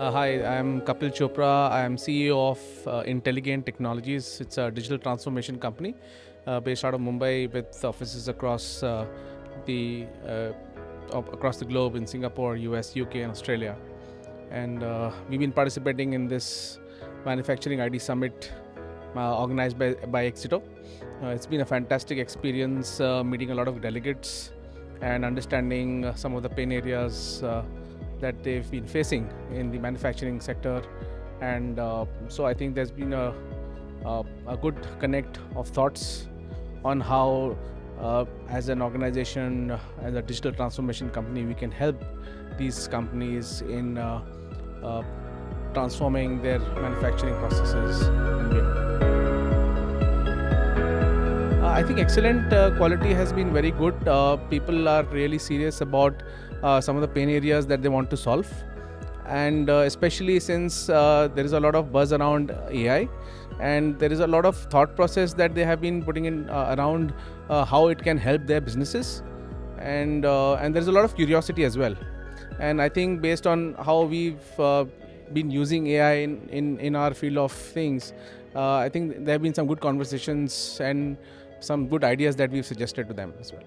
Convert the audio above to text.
Hi, I'm Kapil Chopra. I am CEO of Intelegain Technologies. It's a digital transformation company based out of Mumbai with offices the across the globe in Singapore, US, UK, and Australia. And we've been participating in this manufacturing ID summit organized by Exito. It's been a fantastic experience meeting a lot of delegates and understanding some of the pain areas that they've been facing in the manufacturing sector. And so I think there's been a good connect of thoughts on how as an organization, as a digital transformation company, we can help these companies in transforming their manufacturing processes and beyond. I think excellent quality has been very good. People are really serious about some of the pain areas that they want to solve. And especially since there is a lot of buzz around AI, and there is a lot of thought process that they have been putting in around how it can help their businesses. And there's a lot of curiosity as well. And I think based on how we've been using AI in our field of things, I think there have been some good conversations and some good ideas that we've suggested to them as well.